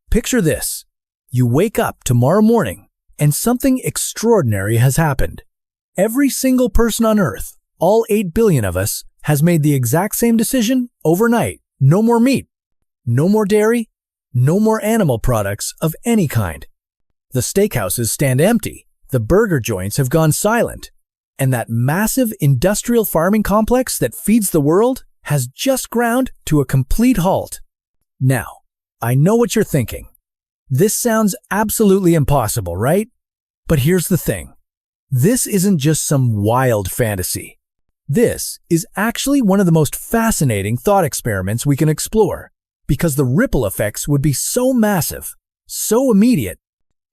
Picture this. You wake up tomorrow morning and something extraordinary has happened. Every single person on Earth, all 8 billion of us, has made the exact same decision overnight. No more meat, no more dairy, no more animal products of any kind. The steakhouses stand empty, the burger joints have gone silent, and that massive industrial farming complex that feeds the world has just ground to a complete halt. Now, I know what you're thinking. This sounds absolutely impossible, right? But here's the thing. This isn't just some wild fantasy. This is actually one of the most fascinating thought experiments we can explore, because the ripple effects would be so massive, so immediate,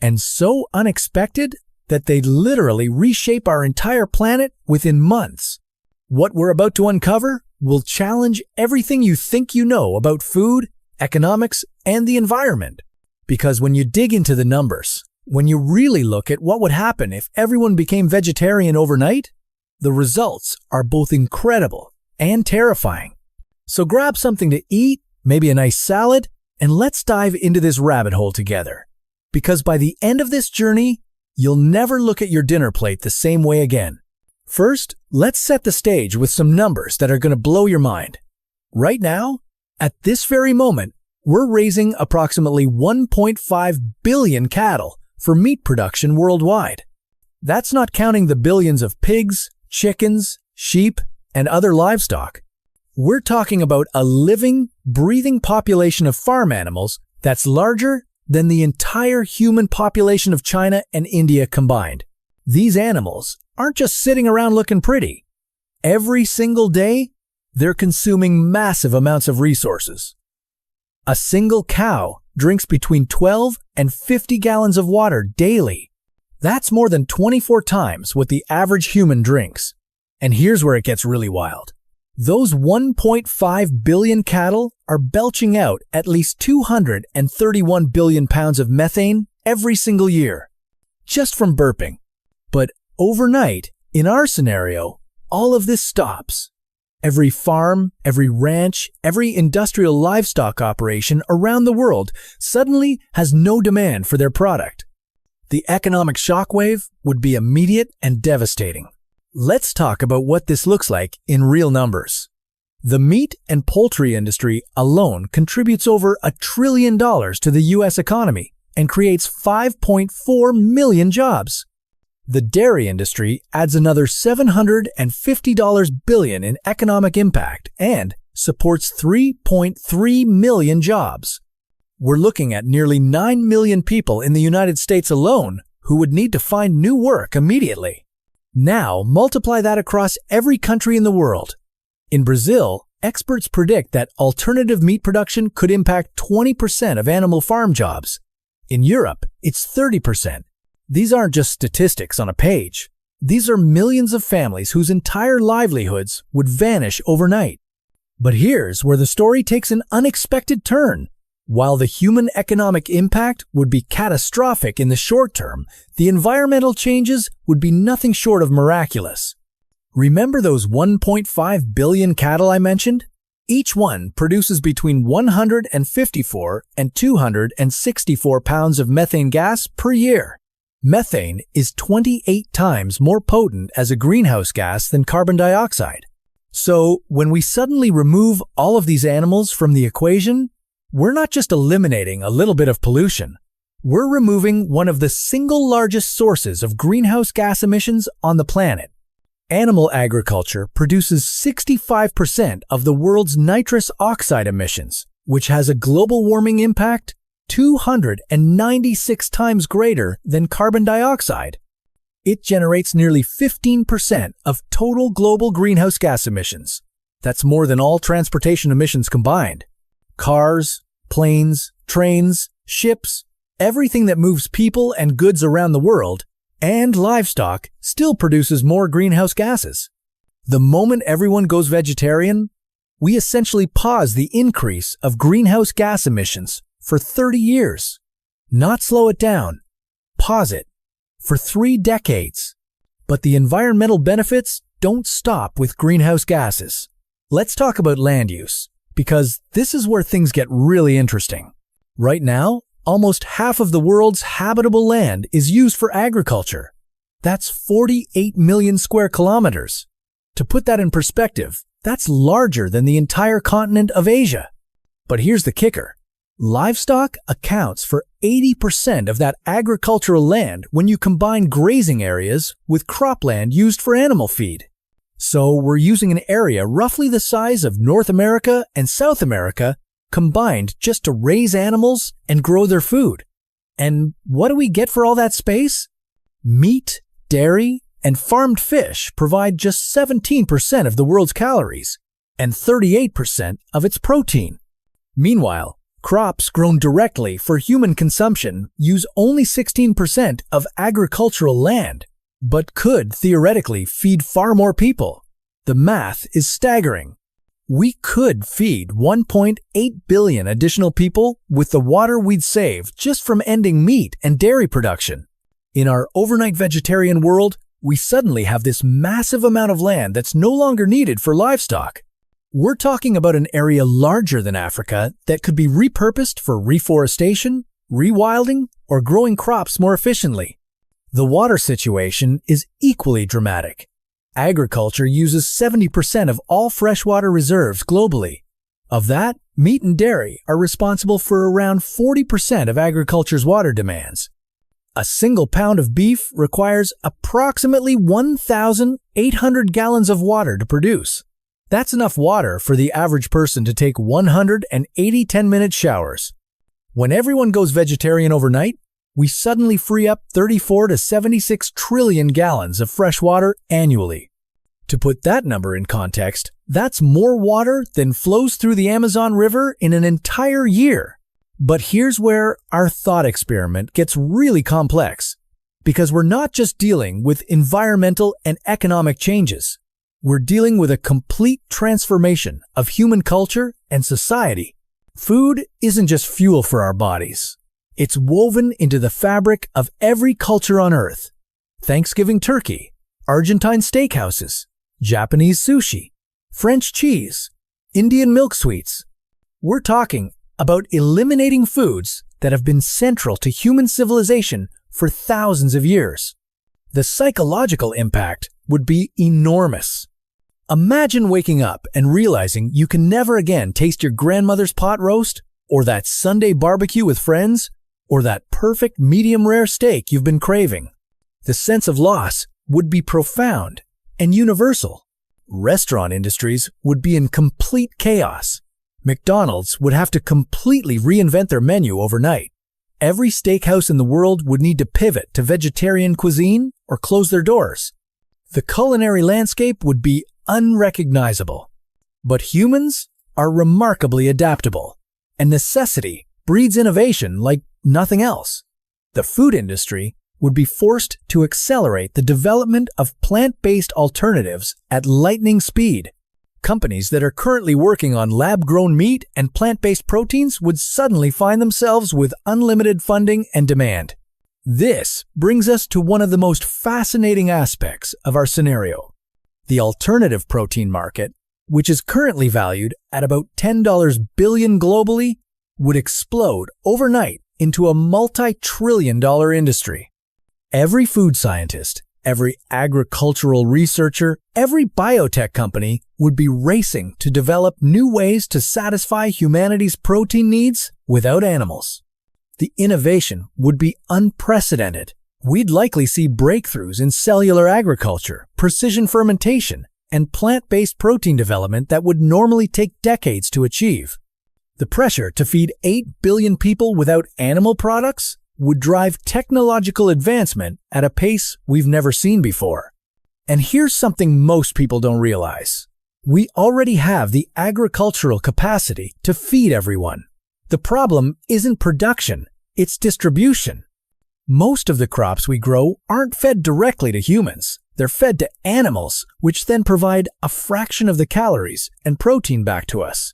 and so unexpected that they'd literally reshape our entire planet within months. What we're about to uncover will challenge everything you think you know about food, economics, and the environment. Because when you dig into the numbers, when you really look at what would happen if everyone became vegetarian overnight, the results are both incredible and terrifying. So grab something to eat, maybe a nice salad, and let's dive into this rabbit hole together. Because by the end of this journey, you'll never look at your dinner plate the same way again. First, let's set the stage with some numbers that are going to blow your mind. Right now, at this very moment, we're raising approximately 1.5 billion cattle for meat production worldwide. That's not counting the billions of pigs, chickens, sheep, and other livestock. We're talking about a living, breathing population of farm animals that's larger than the entire human population of China and India combined. These animals aren't just sitting around looking pretty. Every single day, they're consuming massive amounts of resources. A single cow drinks between 12 and 50 gallons of water daily. That's more than 24 times what the average human drinks. And here's where it gets really wild. Those 1.5 billion cattle are belching out at least 231 billion pounds of methane every single year, just from burping. But overnight, in our scenario, all of this stops. Every farm, every ranch, every industrial livestock operation around the world suddenly has no demand for their product. The economic shockwave would be immediate and devastating. Let's talk about what this looks like in real numbers. The meat and poultry industry alone contributes over $1 trillion to the U.S. economy and creates 5.4 million jobs. The dairy industry adds another $750 billion in economic impact and supports 3.3 million jobs. We're looking at nearly 9 million people in the United States alone who would need to find new work immediately. Now, multiply that across every country in the world. In Brazil, experts predict that alternative meat production could impact 20% of animal farm jobs. In Europe, it's 30%. These aren't just statistics on a page. These are millions of families whose entire livelihoods would vanish overnight. But here's where the story takes an unexpected turn. While the human economic impact would be catastrophic in the short term, the environmental changes would be nothing short of miraculous. Remember those 1.5 billion cattle I mentioned? Each one produces between 154 and 264 pounds of methane gas per year. Methane is 28 times more potent as a greenhouse gas than carbon dioxide. So, when we suddenly remove all of these animals from the equation, we're not just eliminating a little bit of pollution. We're removing one of the single largest sources of greenhouse gas emissions on the planet. Animal agriculture produces 65% of the world's nitrous oxide emissions, which has a global warming impact 296 times greater than carbon dioxide. It generates nearly 15% of total global greenhouse gas emissions. That's more than all transportation emissions combined. Cars, planes, trains, ships, everything that moves people and goods around the world, and livestock still produces more greenhouse gases. The moment everyone goes vegetarian, we essentially pause the increase of greenhouse gas emissions for 30 years. Not slow it down, pause it for 3 decades. But the environmental benefits don't stop with greenhouse gases. Let's talk about land use, because this is where things get really interesting. Right now, almost half of the world's habitable land is used for agriculture. That's 48 million square kilometers. To put that in perspective, that's larger than the entire continent of Asia. But here's the kicker. Livestock accounts for 80% of that agricultural land when you combine grazing areas with cropland used for animal feed. So we're using an area roughly the size of North America and South America combined just to raise animals and grow their food. And what do we get for all that space? Meat, dairy, and farmed fish provide just 17% of the world's calories and 38% of its protein. Meanwhile, crops grown directly for human consumption use only 16% of agricultural land, but could theoretically feed far more people. The math is staggering. We could feed 1.8 billion additional people with the water we'd save just from ending meat and dairy production. In our overnight vegetarian world, we suddenly have this massive amount of land that's no longer needed for livestock. We're talking about an area larger than Africa that could be repurposed for reforestation, rewilding, or growing crops more efficiently. The water situation is equally dramatic. Agriculture uses 70% of all freshwater reserves globally. Of that, meat and dairy are responsible for around 40% of agriculture's water demands. A single pound of beef requires approximately 1,800 gallons of water to produce. That's enough water for the average person to take 180 10-minute showers. When everyone goes vegetarian overnight, we suddenly free up 34 to 76 trillion gallons of fresh water annually. To put that number in context, that's more water than flows through the Amazon River in an entire year. But here's where our thought experiment gets really complex, because we're not just dealing with environmental and economic changes. We're dealing with a complete transformation of human culture and society. Food isn't just fuel for our bodies. It's woven into the fabric of every culture on Earth. Thanksgiving turkey, Argentine steakhouses, Japanese sushi, French cheese, Indian milk sweets. We're talking about eliminating foods that have been central to human civilization for thousands of years. The psychological impact would be enormous. Imagine waking up and realizing you can never again taste your grandmother's pot roast, or that Sunday barbecue with friends, or that perfect medium-rare steak you've been craving. The sense of loss would be profound and universal. Restaurant industries would be in complete chaos. McDonald's would have to completely reinvent their menu overnight. Every steakhouse in the world would need to pivot to vegetarian cuisine or close their doors. The culinary landscape would be unrecognizable. But humans are remarkably adaptable, and necessity breeds innovation like nothing else. The food industry would be forced to accelerate the development of plant-based alternatives at lightning speed. Companies that are currently working on lab-grown meat and plant-based proteins would suddenly find themselves with unlimited funding and demand. This brings us to one of the most fascinating aspects of our scenario. The alternative protein market, which is currently valued at about $10 billion globally, would explode overnight into a multi-trillion-dollar industry. Every food scientist, every agricultural researcher, every biotech company would be racing to develop new ways to satisfy humanity's protein needs without animals. The innovation would be unprecedented. We'd likely see breakthroughs in cellular agriculture, precision fermentation, and plant-based protein development that would normally take decades to achieve. The pressure to feed 8 billion people without animal products would drive technological advancement at a pace we've never seen before. And here's something most people don't realize. We already have the agricultural capacity to feed everyone. The problem isn't production, it's distribution. Most of the crops we grow aren't fed directly to humans. They're fed to animals, which then provide a fraction of the calories and protein back to us.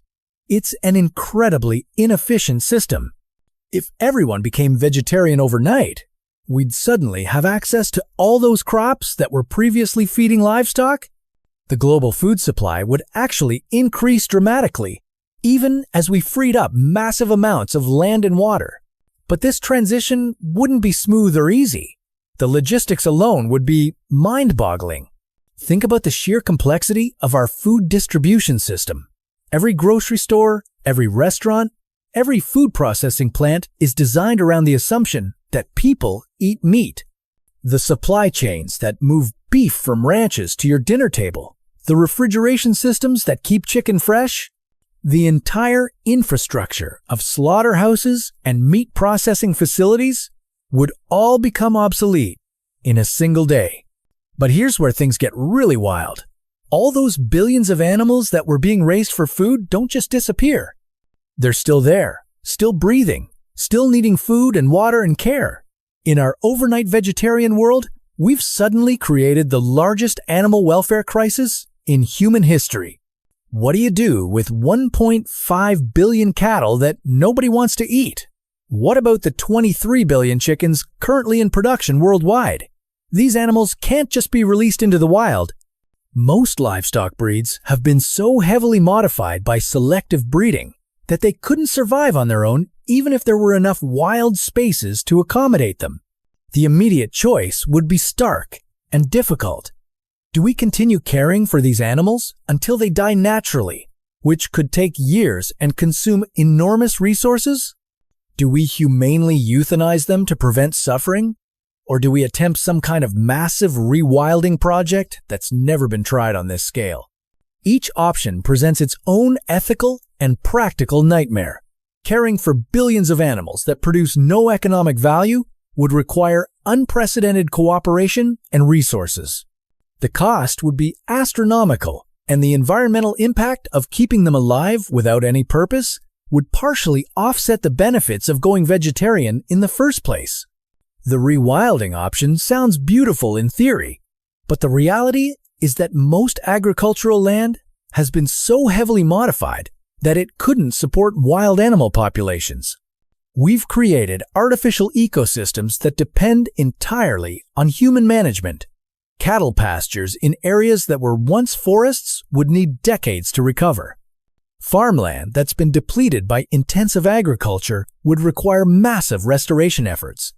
It's an incredibly inefficient system. If everyone became vegetarian overnight, we'd suddenly have access to all those crops that were previously feeding livestock. The global food supply would actually increase dramatically, even as we freed up massive amounts of land and water. But this transition wouldn't be smooth or easy. The logistics alone would be mind-boggling. Think about the sheer complexity of our food distribution system. Every grocery store, every restaurant, every food processing plant is designed around the assumption that people eat meat. The supply chains that move beef from ranches to your dinner table, the refrigeration systems that keep chicken fresh, the entire infrastructure of slaughterhouses and meat processing facilities would all become obsolete in a single day. But here's where things get really wild. All those billions of animals that were being raised for food don't just disappear. They're still there, still breathing, still needing food and water and care. In our overnight vegetarian world, we've suddenly created the largest animal welfare crisis in human history. What do you do with 1.5 billion cattle that nobody wants to eat? What about the 23 billion chickens currently in production worldwide? These animals can't just be released into the wild. Most livestock breeds have been so heavily modified by selective breeding that they couldn't survive on their own even if there were enough wild spaces to accommodate them. The immediate choice would be stark and difficult. Do we continue caring for these animals until they die naturally, which could take years and consume enormous resources? Do we humanely euthanize them to prevent suffering? Or do we attempt some kind of massive rewilding project that's never been tried on this scale? Each option presents its own ethical and practical nightmare. Caring for billions of animals that produce no economic value would require unprecedented cooperation and resources. The cost would be astronomical, and the environmental impact of keeping them alive without any purpose would partially offset the benefits of going vegetarian in the first place. The rewilding option sounds beautiful in theory, but the reality is that most agricultural land has been so heavily modified that it couldn't support wild animal populations. We've created artificial ecosystems that depend entirely on human management. Cattle pastures in areas that were once forests would need decades to recover. Farmland that's been depleted by intensive agriculture would require massive restoration efforts.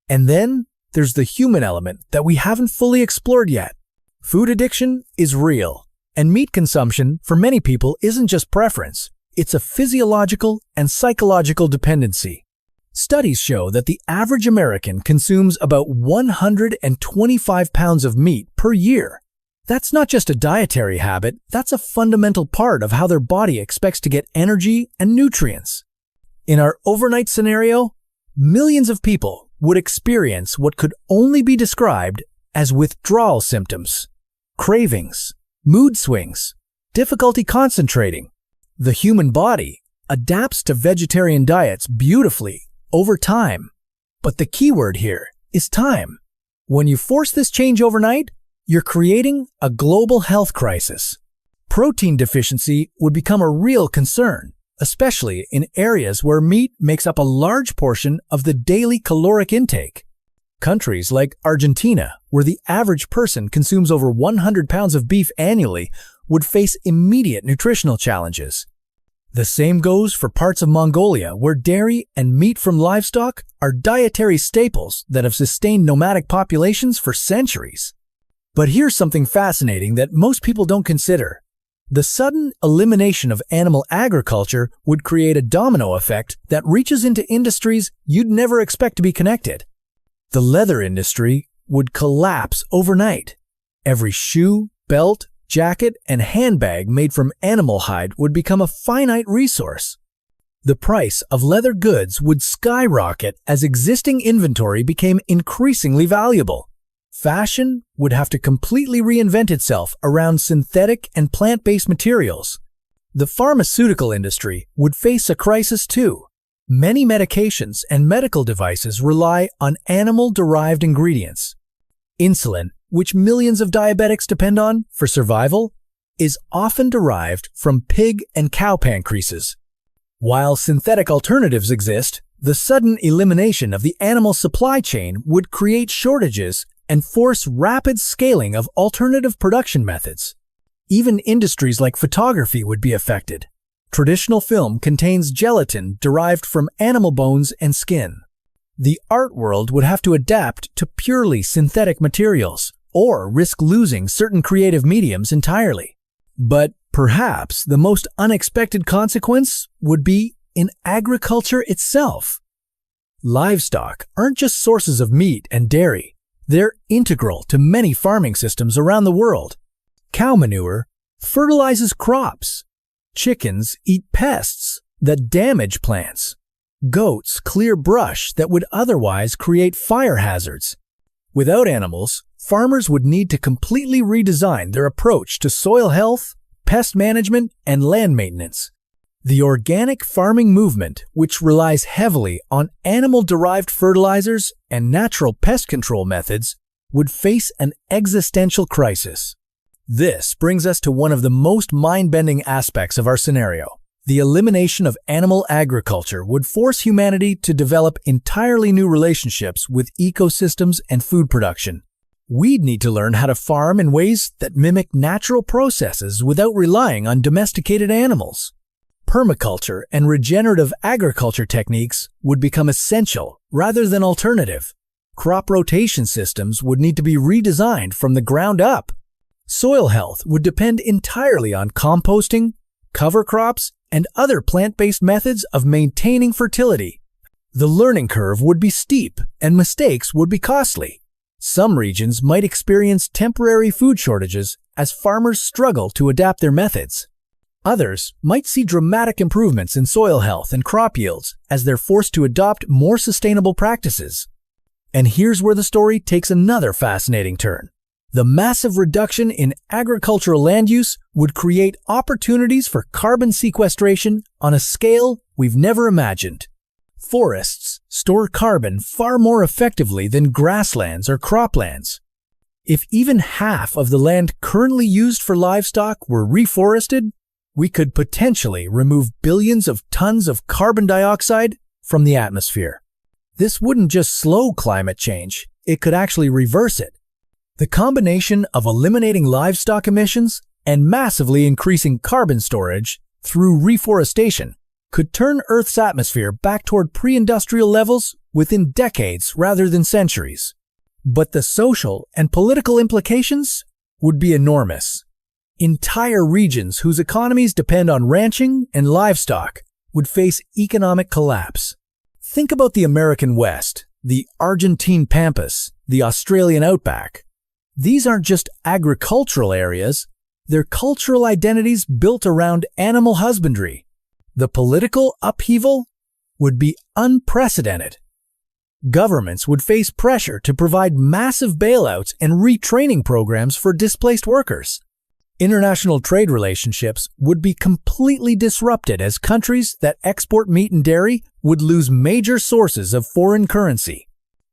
And then there's the human element that we haven't fully explored yet. Food addiction is real, and meat consumption for many people isn't just preference, it's a physiological and psychological dependency. Studies show that the average American consumes about 125 pounds of meat per year. That's not just a dietary habit, that's a fundamental part of how their body expects to get energy and nutrients. In our overnight scenario, millions of people would experience what could only be described as withdrawal symptoms, cravings, mood swings, difficulty concentrating. The human body adapts to vegetarian diets beautifully over time. But the key word here is time. When you force this change overnight, you're creating a global health crisis. Protein deficiency would become a real concern, especially in areas where meat makes up a large portion of the daily caloric intake. Countries like Argentina, where the average person consumes over 100 pounds of beef annually, would face immediate nutritional challenges. The same goes for parts of Mongolia, where dairy and meat from livestock are dietary staples that have sustained nomadic populations for centuries. But here's something fascinating that most people don't consider. The sudden elimination of animal agriculture would create a domino effect that reaches into industries you'd never expect to be connected. The leather industry would collapse overnight. Every shoe, belt, jacket, and handbag made from animal hide would become a finite resource. The price of leather goods would skyrocket as existing inventory became increasingly valuable. Fashion would have to completely reinvent itself around synthetic and plant-based materials. The pharmaceutical industry would face a crisis too. Many medications and medical devices rely on animal-derived ingredients. Insulin, which millions of diabetics depend on for survival, is often derived from pig and cow pancreases. While synthetic alternatives exist, the sudden elimination of the animal supply chain would create shortages and force rapid scaling of alternative production methods. Even industries like photography would be affected. Traditional film contains gelatin derived from animal bones and skin. The art world would have to adapt to purely synthetic materials or risk losing certain creative mediums entirely. But perhaps the most unexpected consequence would be in agriculture itself. Livestock aren't just sources of meat and dairy. They're integral to many farming systems around the world. Cow manure fertilizes crops. Chickens eat pests that damage plants. Goats clear brush that would otherwise create fire hazards. Without animals, farmers would need to completely redesign their approach to soil health, pest management, and land maintenance. The organic farming movement, which relies heavily on animal-derived fertilizers and natural pest control methods, would face an existential crisis. This brings us to one of the most mind-bending aspects of our scenario. The elimination of animal agriculture would force humanity to develop entirely new relationships with ecosystems and food production. We'd need to learn how to farm in ways that mimic natural processes without relying on domesticated animals. Permaculture and regenerative agriculture techniques would become essential rather than alternative. Crop rotation systems would need to be redesigned from the ground up. Soil health would depend entirely on composting, cover crops, and other plant-based methods of maintaining fertility. The learning curve would be steep and mistakes would be costly. Some regions might experience temporary food shortages as farmers struggle to adapt their methods. Others might see dramatic improvements in soil health and crop yields as they're forced to adopt more sustainable practices. And here's where the story takes another fascinating turn. The massive reduction in agricultural land use would create opportunities for carbon sequestration on a scale we've never imagined. Forests store carbon far more effectively than grasslands or croplands. If even half of the land currently used for livestock were reforested, we could potentially remove billions of tons of carbon dioxide from the atmosphere. This wouldn't just slow climate change, it could actually reverse it. The combination of eliminating livestock emissions and massively increasing carbon storage through reforestation could turn Earth's atmosphere back toward pre-industrial levels within decades rather than centuries. But the social and political implications would be enormous. Entire regions whose economies depend on ranching and livestock would face economic collapse. Think about the American West, the Argentine Pampas, the Australian Outback. These aren't just agricultural areas, they're cultural identities built around animal husbandry. The political upheaval would be unprecedented. Governments would face pressure to provide massive bailouts and retraining programs for displaced workers. International trade relationships would be completely disrupted as countries that export meat and dairy would lose major sources of foreign currency.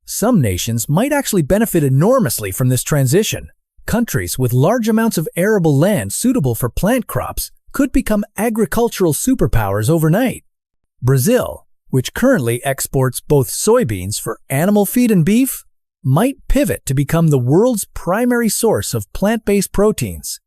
Some nations might actually benefit enormously from this transition. Countries with large amounts of arable land suitable for plant crops could become agricultural superpowers overnight. Brazil, which currently exports both soybeans for animal feed and beef, might pivot to become the world's primary source of plant-based proteins.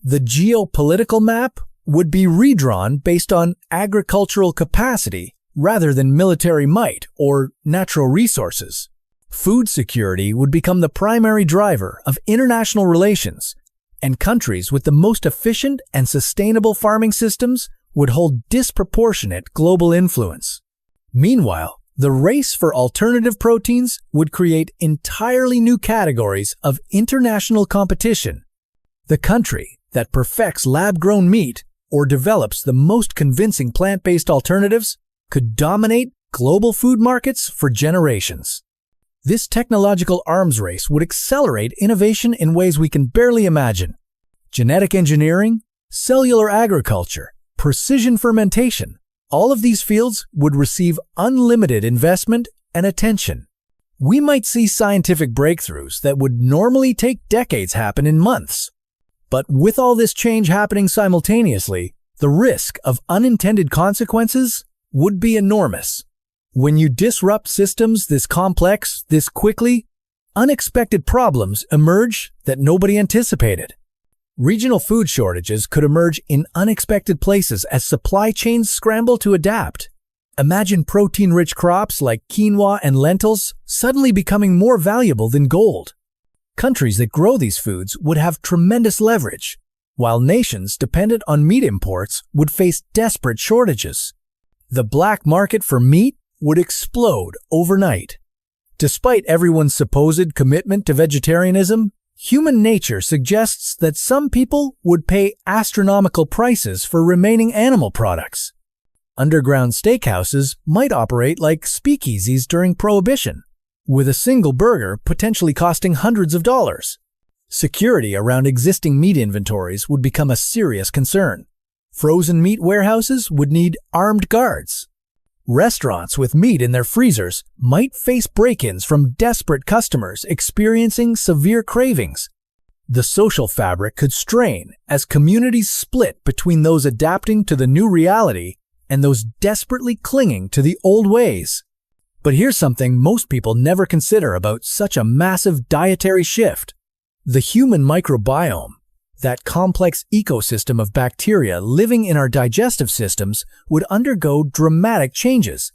The geopolitical map would be redrawn based on agricultural capacity rather than military might or natural resources. Food security would become the primary driver of international relations, and countries with the most efficient and sustainable farming systems would hold disproportionate global influence. Meanwhile, the race for alternative proteins would create entirely new categories of international competition. The country that perfects lab-grown meat or develops the most convincing plant-based alternatives could dominate global food markets for generations. This technological arms race would accelerate innovation in ways we can barely imagine. Genetic engineering, cellular agriculture, precision fermentation, all of these fields would receive unlimited investment and attention. We might see scientific breakthroughs that would normally take decades happen in months. But with all this change happening simultaneously, the risk of unintended consequences would be enormous. When you disrupt systems this complex, this quickly, unexpected problems emerge that nobody anticipated. Regional food shortages could emerge in unexpected places as supply chains scramble to adapt. Imagine protein-rich crops like quinoa and lentils suddenly becoming more valuable than gold. Countries that grow these foods would have tremendous leverage, while nations dependent on meat imports would face desperate shortages. The black market for meat would explode overnight. Despite everyone's supposed commitment to vegetarianism, human nature suggests that some people would pay astronomical prices for remaining animal products. Underground steakhouses might operate like speakeasies during Prohibition, with a single burger potentially costing hundreds of dollars. Security around existing meat inventories would become a serious concern. Frozen meat warehouses would need armed guards. Restaurants with meat in their freezers might face break-ins from desperate customers experiencing severe cravings. The social fabric could strain as communities split between those adapting to the new reality and those desperately clinging to the old ways. But here's something most people never consider about such a massive dietary shift. The human microbiome, that complex ecosystem of bacteria living in our digestive systems, would undergo dramatic changes.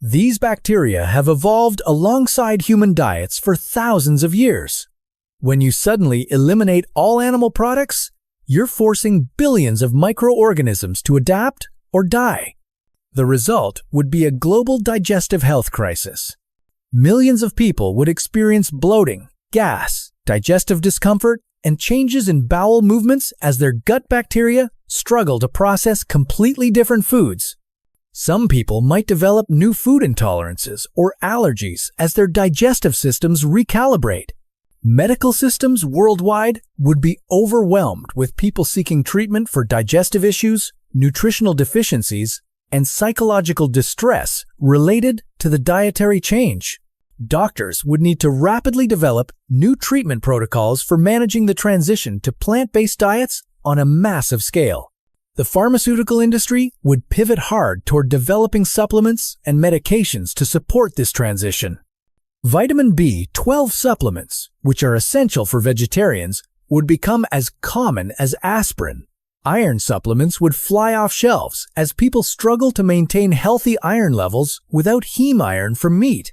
These bacteria have evolved alongside human diets for thousands of years. When you suddenly eliminate all animal products, you're forcing billions of microorganisms to adapt or die. The result would be a global digestive health crisis. Millions of people would experience bloating, gas, digestive discomfort, and changes in bowel movements as their gut bacteria struggle to process completely different foods. Some people might develop new food intolerances or allergies as their digestive systems recalibrate. Medical systems worldwide would be overwhelmed with people seeking treatment for digestive issues, nutritional deficiencies, and psychological distress related to the dietary change. Doctors would need to rapidly develop new treatment protocols for managing the transition to plant-based diets on a massive scale. The pharmaceutical industry would pivot hard toward developing supplements and medications to support this transition. Vitamin B12 supplements, which are essential for vegetarians, would become as common as aspirin. Iron supplements would fly off shelves as people struggle to maintain healthy iron levels without heme iron from meat.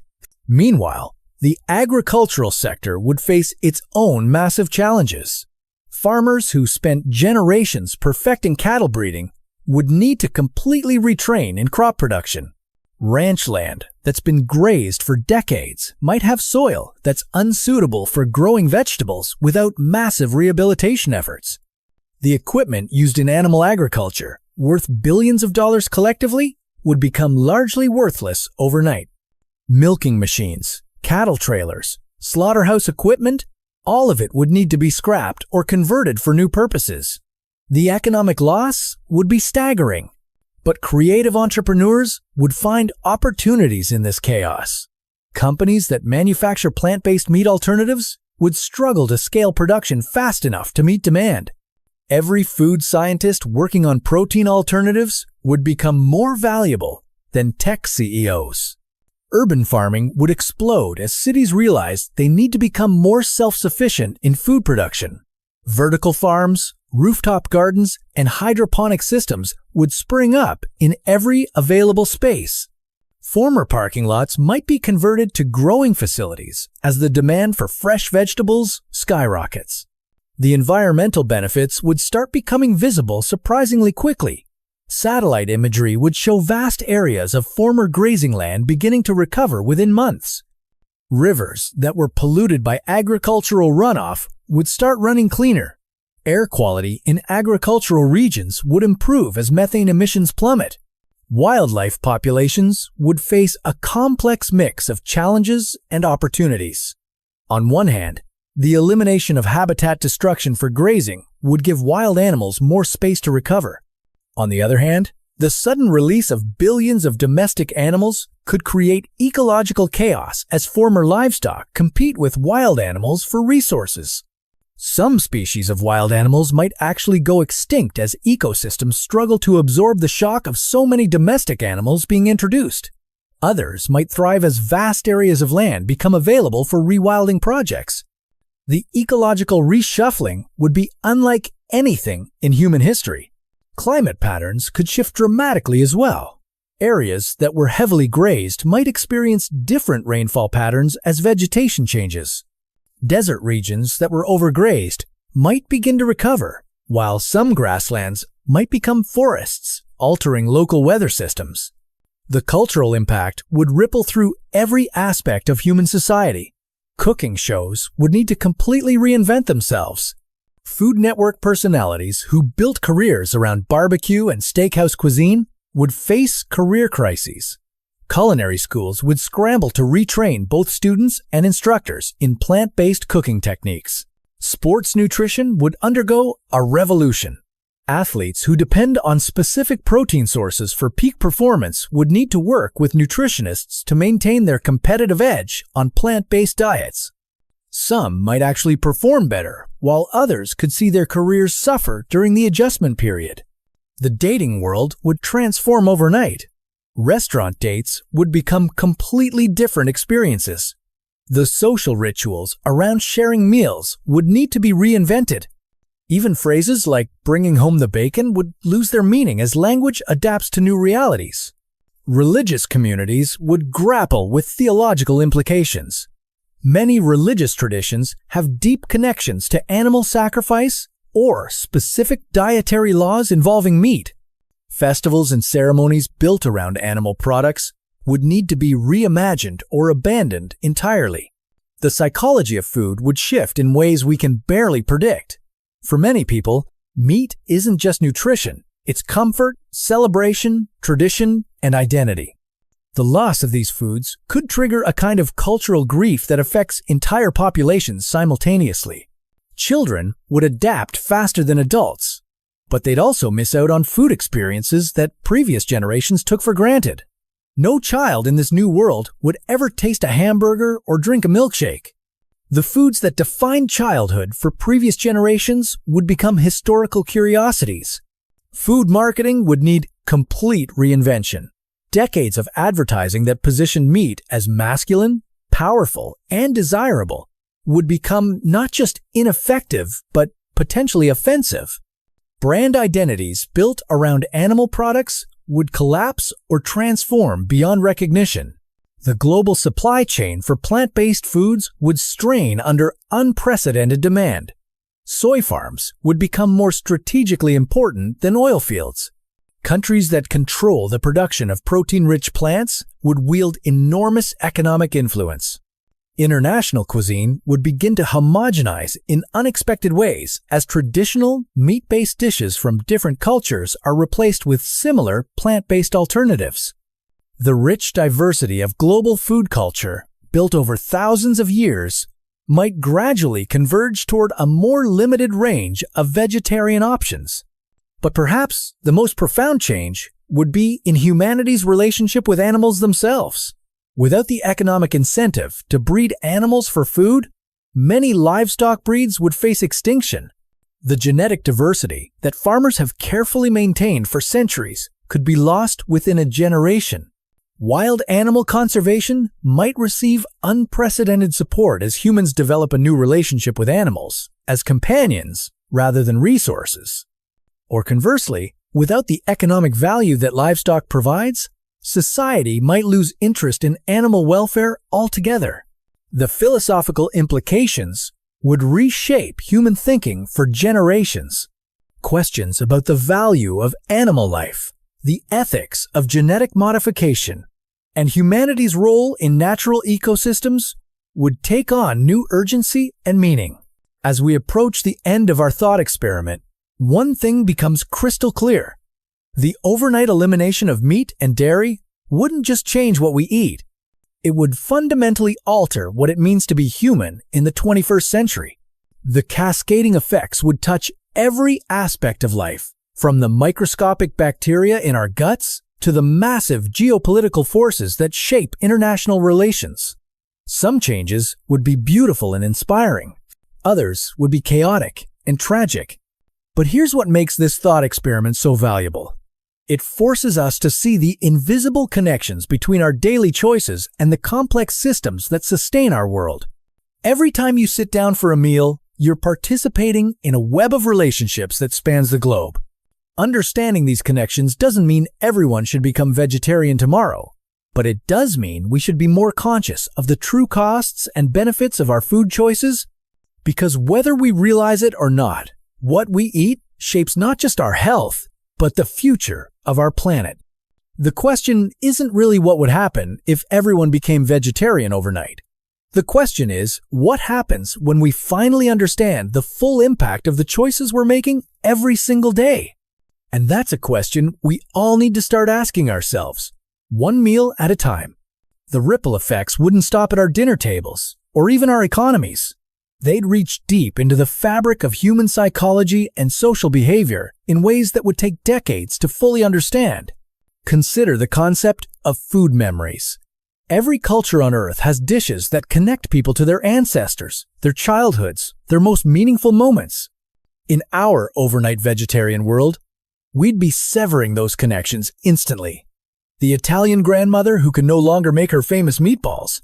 Meanwhile, the agricultural sector would face its own massive challenges. Farmers who spent generations perfecting cattle breeding would need to completely retrain in crop production. Ranch land that's been grazed for decades might have soil that's unsuitable for growing vegetables without massive rehabilitation efforts. The equipment used in animal agriculture, worth billions of dollars collectively, would become largely worthless overnight. Milking machines, cattle trailers, slaughterhouse equipment, all of it would need to be scrapped or converted for new purposes. The economic loss would be staggering, but creative entrepreneurs would find opportunities in this chaos. Companies that manufacture plant-based meat alternatives would struggle to scale production fast enough to meet demand. Every food scientist working on protein alternatives would become more valuable than tech CEOs. Urban farming would explode as cities realized they need to become more self-sufficient in food production. Vertical farms, rooftop gardens, and hydroponic systems would spring up in every available space. Former parking lots might be converted to growing facilities as the demand for fresh vegetables skyrockets. The environmental benefits would start becoming visible surprisingly quickly. Satellite imagery would show vast areas of former grazing land beginning to recover within months. Rivers that were polluted by agricultural runoff would start running cleaner. Air quality in agricultural regions would improve as methane emissions plummet. Wildlife populations would face a complex mix of challenges and opportunities. On one hand, the elimination of habitat destruction for grazing would give wild animals more space to recover. On the other hand, the sudden release of billions of domestic animals could create ecological chaos as former livestock compete with wild animals for resources. Some species of wild animals might actually go extinct as ecosystems struggle to absorb the shock of so many domestic animals being introduced. Others might thrive as vast areas of land become available for rewilding projects. The ecological reshuffling would be unlike anything in human history. Climate patterns could shift dramatically as well. Areas that were heavily grazed might experience different rainfall patterns as vegetation changes. Desert regions that were overgrazed might begin to recover, while some grasslands might become forests, altering local weather systems. The cultural impact would ripple through every aspect of human society. Cooking shows would need to completely reinvent themselves. Food Network personalities who built careers around barbecue and steakhouse cuisine would face career crises. Culinary schools would scramble to retrain both students and instructors in plant-based cooking techniques. Sports nutrition would undergo a revolution. Athletes who depend on specific protein sources for peak performance would need to work with nutritionists to maintain their competitive edge on plant-based diets. Some might actually perform better, while others could see their careers suffer during the adjustment period. The dating world would transform overnight. Restaurant dates would become completely different experiences. The social rituals around sharing meals would need to be reinvented. Even phrases like bringing home the bacon would lose their meaning as language adapts to new realities. Religious communities would grapple with theological implications. Many religious traditions have deep connections to animal sacrifice or specific dietary laws involving meat. Festivals and ceremonies built around animal products would need to be reimagined or abandoned entirely. The psychology of food would shift in ways we can barely predict. For many people, meat isn't just nutrition, it's comfort, celebration, tradition, and identity. The loss of these foods could trigger a kind of cultural grief that affects entire populations simultaneously. Children would adapt faster than adults, but they'd also miss out on food experiences that previous generations took for granted. No child in this new world would ever taste a hamburger or drink a milkshake. The foods that defined childhood for previous generations would become historical curiosities. Food marketing would need complete reinvention. Decades of advertising that positioned meat as masculine, powerful, and desirable would become not just ineffective, but potentially offensive. Brand identities built around animal products would collapse or transform beyond recognition. The global supply chain for plant-based foods would strain under unprecedented demand. Soy farms would become more strategically important than oil fields. Countries that control the production of protein-rich plants would wield enormous economic influence. International cuisine would begin to homogenize in unexpected ways as traditional meat-based dishes from different cultures are replaced with similar plant-based alternatives. The rich diversity of global food culture, built over thousands of years, might gradually converge toward a more limited range of vegetarian options. But perhaps the most profound change would be in humanity's relationship with animals themselves. Without the economic incentive to breed animals for food, many livestock breeds would face extinction. The genetic diversity that farmers have carefully maintained for centuries could be lost within a generation. Wild animal conservation might receive unprecedented support as humans develop a new relationship with animals, as companions rather than resources. Or conversely, without the economic value that livestock provides, society might lose interest in animal welfare altogether. The philosophical implications would reshape human thinking for generations. Questions about the value of animal life, the ethics of genetic modification, and humanity's role in natural ecosystems would take on new urgency and meaning. As we approach the end of our thought experiment, one thing becomes crystal clear. The overnight elimination of meat and dairy wouldn't just change what we eat. It would fundamentally alter what it means to be human in the 21st century. The cascading effects would touch every aspect of life, from the microscopic bacteria in our guts to the massive geopolitical forces that shape international relations. Some changes would be beautiful and inspiring. Others would be chaotic and tragic. But here's what makes this thought experiment so valuable. It forces us to see the invisible connections between our daily choices and the complex systems that sustain our world. Every time you sit down for a meal, You're participating in a web of relationships that spans the globe. Understanding these connections doesn't mean everyone should become vegetarian tomorrow, but it does mean we should be more conscious of the true costs and benefits of our food choices, because whether we realize it or not, what we eat shapes not just our health, but the future of our planet. The question isn't really what would happen if everyone became vegetarian overnight. The question is, what happens when we finally understand the full impact of the choices we're making every single day? And that's a question we all need to start asking ourselves, one meal at a time. The ripple effects wouldn't stop at our dinner tables, or even our economies. They'd reach deep into the fabric of human psychology and social behavior in ways that would take decades to fully understand. Consider the concept of food memories. Every culture on Earth has dishes that connect people to their ancestors, their childhoods, their most meaningful moments. In our overnight vegetarian world, we'd be severing those connections instantly. The Italian grandmother who can no longer make her famous meatballs.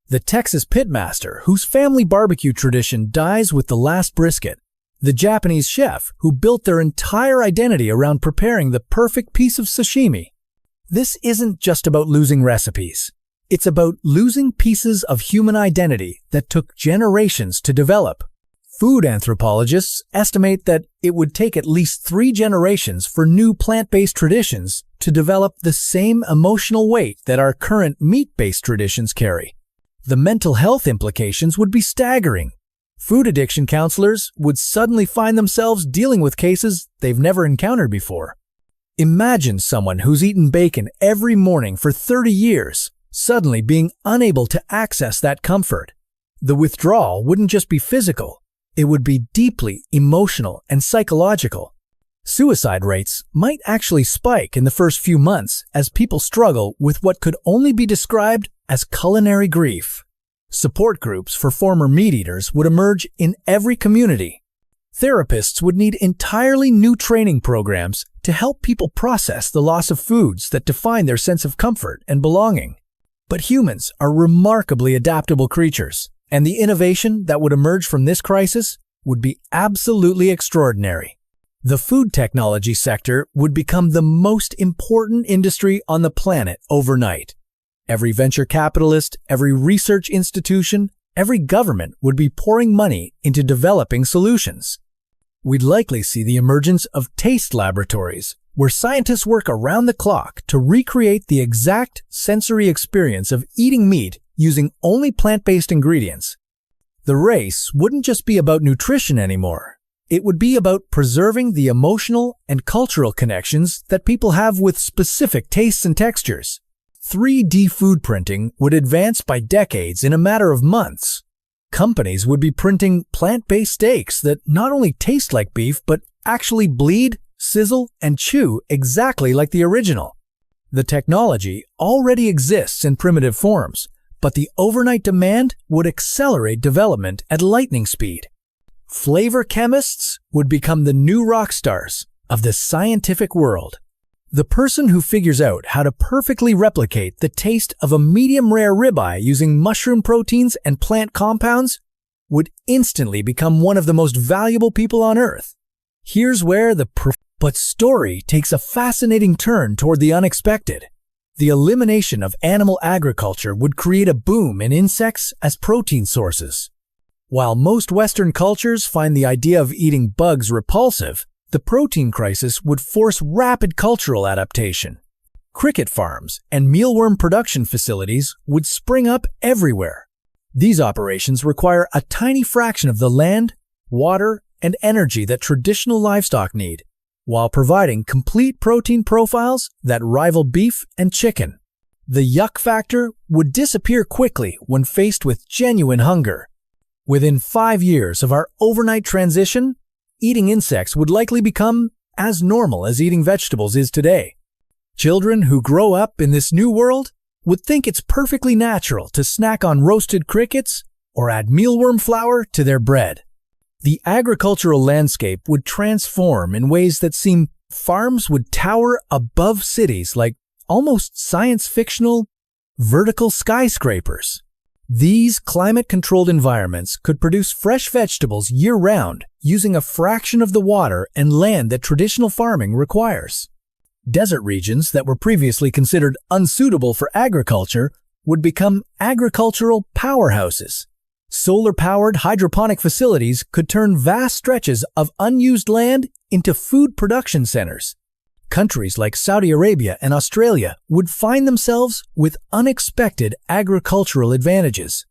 The Texas pitmaster whose family barbecue tradition dies with the last brisket. The Japanese chef who built their entire identity around preparing the perfect piece of sashimi. This isn't just about losing recipes. It's about losing pieces of human identity that took generations to develop. Food anthropologists estimate that it would take at least 3 generations for new plant-based traditions to develop the same emotional weight that our current meat-based traditions carry. The mental health implications would be staggering. Food addiction counselors would suddenly find themselves dealing with cases they've never encountered before. Imagine someone who's eaten bacon every morning for 30 years, suddenly being unable to access that comfort. The withdrawal wouldn't just be physical, it would be deeply emotional and psychological. Suicide rates might actually spike in the first few months as people struggle with what could only be described as culinary grief. Support groups for former meat eaters would emerge in every community. Therapists would need entirely new training programs to help people process the loss of foods that define their sense of comfort and belonging. But humans are remarkably adaptable creatures, and the innovation that would emerge from this crisis would be absolutely extraordinary. The food technology sector would become the most important industry on the planet overnight. Every venture capitalist, every research institution, every government would be pouring money into developing solutions. We'd likely see the emergence of taste laboratories, where scientists work around the clock to recreate the exact sensory experience of eating meat using only plant-based ingredients. The race wouldn't just be about nutrition anymore. It would be about preserving the emotional and cultural connections that people have with specific tastes and textures. 3D food printing would advance by decades in a matter of months. Companies would be printing plant-based steaks that not only taste like beef but actually bleed, sizzle, and chew exactly like the original. The technology already exists in primitive forms, but the overnight demand would accelerate development at lightning speed. Flavor chemists would become the new rock stars of the scientific world. The person who figures out how to perfectly replicate the taste of a medium-rare ribeye using mushroom proteins and plant compounds would instantly become one of the most valuable people on Earth. Here's where the story takes a fascinating turn toward the unexpected. The elimination of animal agriculture would create a boom in insects as protein sources. While most Western cultures find the idea of eating bugs repulsive, the protein crisis would force rapid cultural adaptation. Cricket farms and mealworm production facilities would spring up everywhere. These operations require a tiny fraction of the land, water, and energy that traditional livestock need, while providing complete protein profiles that rival beef and chicken. The yuck factor would disappear quickly when faced with genuine hunger. Within 5 years of our overnight transition, eating insects would likely become as normal as eating vegetables is today. Children who grow up in this new world would think it's perfectly natural to snack on roasted crickets or add mealworm flour to their bread. The agricultural landscape would transform in ways that seem farms would tower above cities like almost science-fictional vertical skyscrapers. These climate-controlled environments could produce fresh vegetables year-round using a fraction of the water and land that traditional farming requires. Desert regions that were previously considered unsuitable for agriculture would become agricultural powerhouses. Solar-powered hydroponic facilities could turn vast stretches of unused land into food production centers. Countries like Saudi Arabia and Australia would find themselves with unexpected agricultural advantages.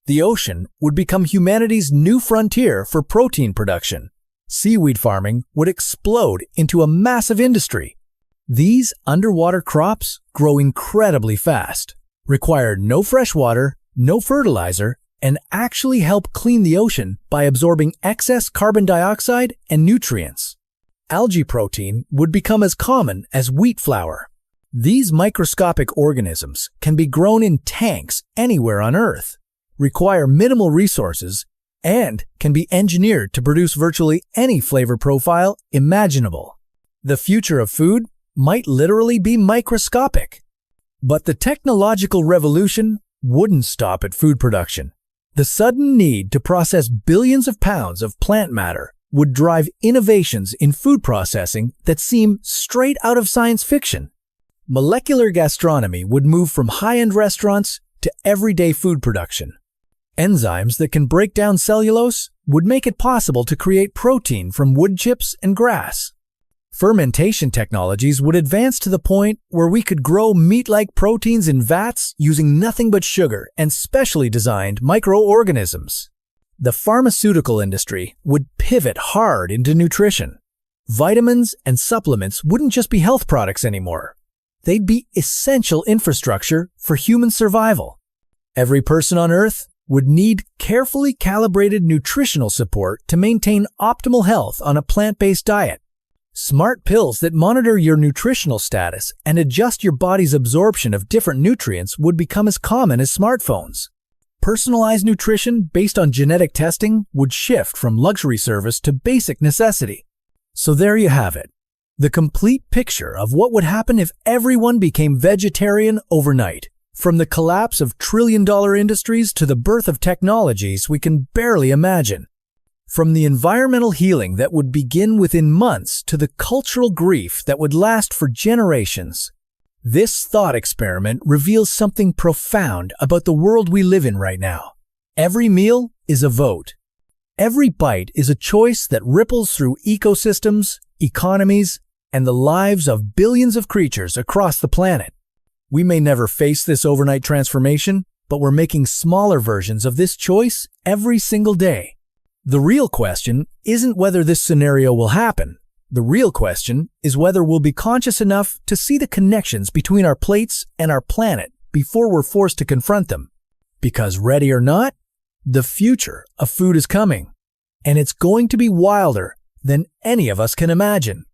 The ocean would become humanity's new frontier for protein production. Seaweed farming would explode into a massive industry. These underwater crops grow incredibly fast, require no fresh water, no fertilizer, and actually help clean the ocean by absorbing excess carbon dioxide and nutrients. Algae protein would become as common as wheat flour. These microscopic organisms can be grown in tanks anywhere on Earth, require minimal resources, and can be engineered to produce virtually any flavor profile imaginable. The future of food might literally be microscopic. But the technological revolution wouldn't stop at food production. The sudden need to process billions of pounds of plant matter would drive innovations in food processing that seem straight out of science fiction. Molecular gastronomy would move from high-end restaurants to everyday food production. Enzymes that can break down cellulose would make it possible to create protein from wood chips and grass. Fermentation technologies would advance to the point where we could grow meat-like proteins in vats using nothing but sugar and specially designed microorganisms. The pharmaceutical industry would pivot hard into nutrition. Vitamins and supplements wouldn't just be health products anymore. They'd be essential infrastructure for human survival. Every person on Earth would need carefully calibrated nutritional support to maintain optimal health on a plant-based diet. Smart pills that monitor your nutritional status and adjust your body's absorption of different nutrients would become as common as smartphones. Personalized nutrition based on genetic testing would shift from luxury service to basic necessity. So there you have it, the complete picture of what would happen if everyone became vegetarian overnight. From the collapse of trillion-dollar industries to the birth of technologies we can barely imagine. From the environmental healing that would begin within months to the cultural grief that would last for generations. This thought experiment reveals something profound about the world we live in right now. Every meal is a vote. Every bite is a choice that ripples through ecosystems, economies, and the lives of billions of creatures across the planet. We may never face this overnight transformation, but we're making smaller versions of this choice every single day. The real question isn't whether this scenario will happen. The real question is whether we'll be conscious enough to see the connections between our plates and our planet before we're forced to confront them. Because ready or not, the future of food is coming, and it's going to be wilder than any of us can imagine.